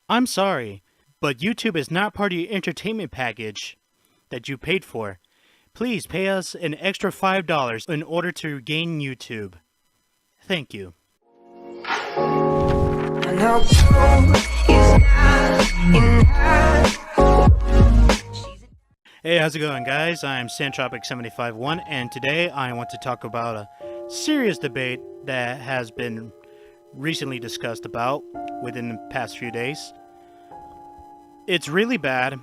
I'm sorry, but YouTube is not part of your entertainment package that you paid for. Please pay us an extra $5 in order to gain YouTube. Thank you. And our goal is not enough. Hey, how's it going, guys? I'm Santropic751, and today I want to talk about a serious debate that has been recently discussed about within the past few days. It's really bad,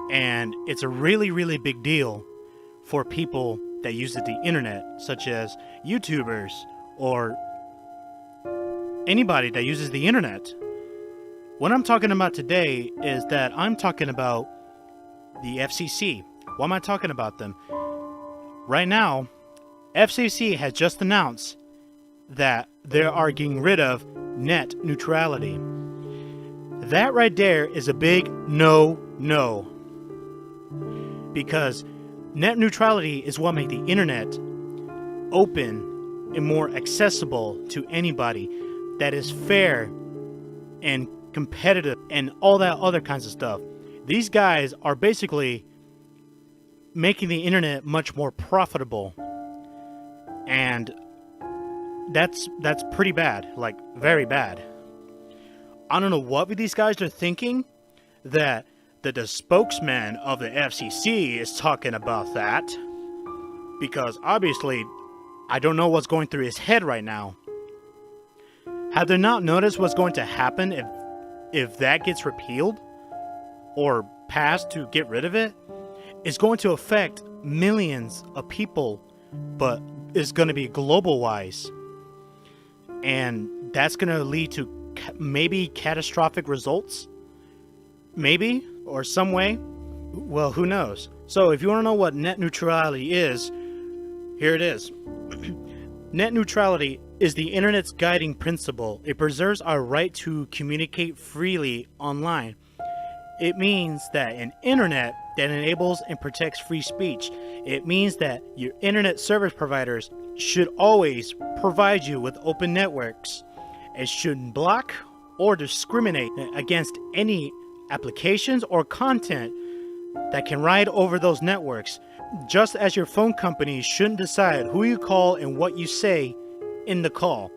and it's a really, really big deal for people that use the internet, such as YouTubers or anybody that uses the internet. What I'm talking about today is that I'm talking about the FCC. Why am I talking about them? Right now, FCC has just announced that they are getting rid of net neutrality. That right there is a big no. Because net neutrality is what makes the internet open and more accessible to anybody, that is fair and competitive and all that other kinds of stuff. These guys are basically making the internet much more profitable, and that's pretty bad, like very bad. I don't know what these guys are thinking, that the spokesman of the FCC is talking about that, because obviously I don't know what's going through his head right now. Have they not noticed what's going to happen if that gets repealed or passed to get rid of it? It's going to affect millions of people, but it's going to be global wise, and that's going to lead to maybe catastrophic results, maybe, or some way. Well, who knows? So if you want to know what net neutrality is, here it is. Net neutrality is the internet's guiding principle. It preserves our right to communicate freely online. It means that an internet that enables and protects free speech. It means that your internet service providers should always provide you with open networks. It shouldn't block or discriminate against any applications or content that can ride over those networks. Just as your phone company shouldn't decide who you call and what you say in the call.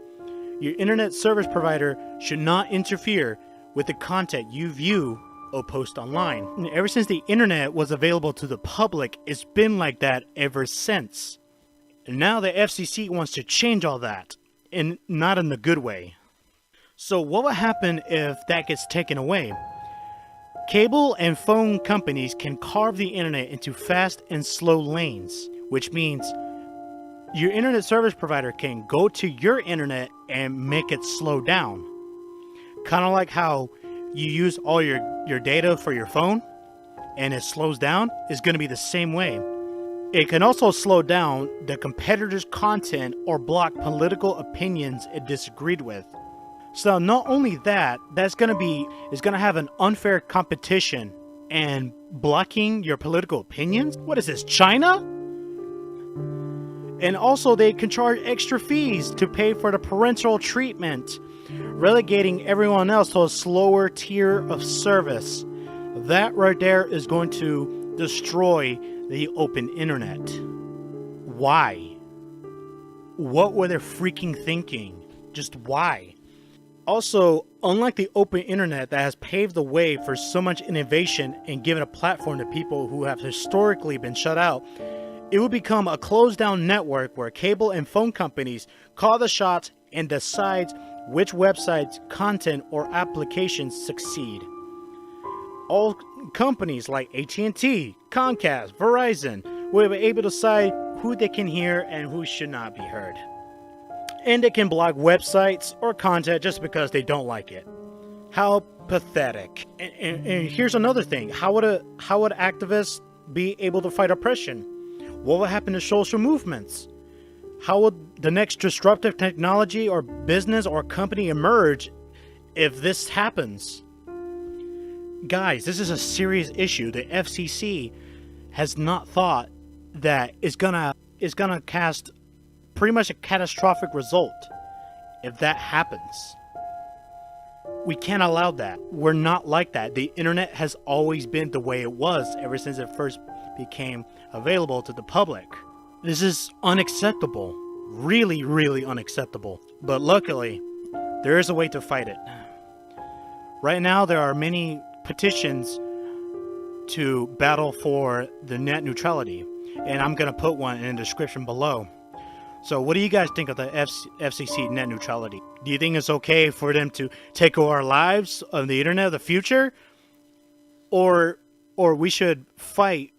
Your internet service provider should not interfere with the content you view or post online. And ever since the internet was available to the public, it's been like that ever since. And now the FCC wants to change all that, and not in the good way. So what will happen if that gets taken away? Cable and phone companies can carve the internet into fast and slow lanes, which means your internet service provider can go to your internet and make it slow down. Kind of like how you use all your data for your phone and it slows down, is going to be the same way. It can also slow down the competitor's content or block political opinions it disagreed with. So not only that, is going to have an unfair competition and blocking your political opinions. What is this, China? And also they can charge extra fees to pay for the parental treatment, relegating everyone else to a slower tier of service. That right there is going to destroy the open internet. Why? What were they freaking thinking? Just why? Also, unlike the open internet that has paved the way for so much innovation and given a platform to people who have historically been shut out, it will become a closed-down network where cable and phone companies call the shots and decides which websites, content, or applications succeed. All companies like AT&T, Comcast, Verizon will be able to decide who they can hear and who should not be heard. And they can block websites or content just because they don't like it. How pathetic. And here's another thing. How would activists be able to fight oppression? What will happen to social movements? How would the next disruptive technology or business or company emerge if this happens? Guys, this is a serious issue. The FCC has not thought that it's gonna cast pretty much a catastrophic result if that happens. We can't allow that. We're not like that. The internet has always been the way it was ever since it first became available to the public. This is unacceptable. Really, really unacceptable. But luckily, there is a way to fight it. Right now, there are many petitions to battle for the net neutrality, and I'm going to put one in the description below. So what do you guys think of the FCC net neutrality? Do you think it's okay for them to take over our lives on the internet of the future? Or we should fight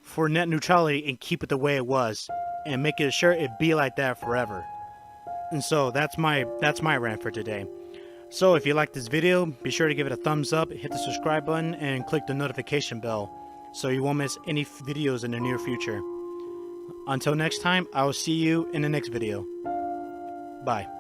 for net neutrality and keep it the way it was and make it sure it be like that forever? And so that's my rant for today. So if you like this video, be sure to give it a thumbs up, hit the subscribe button, and click the notification bell so you won't miss any videos in the near future. Until next time, I will see you in the next video. Bye.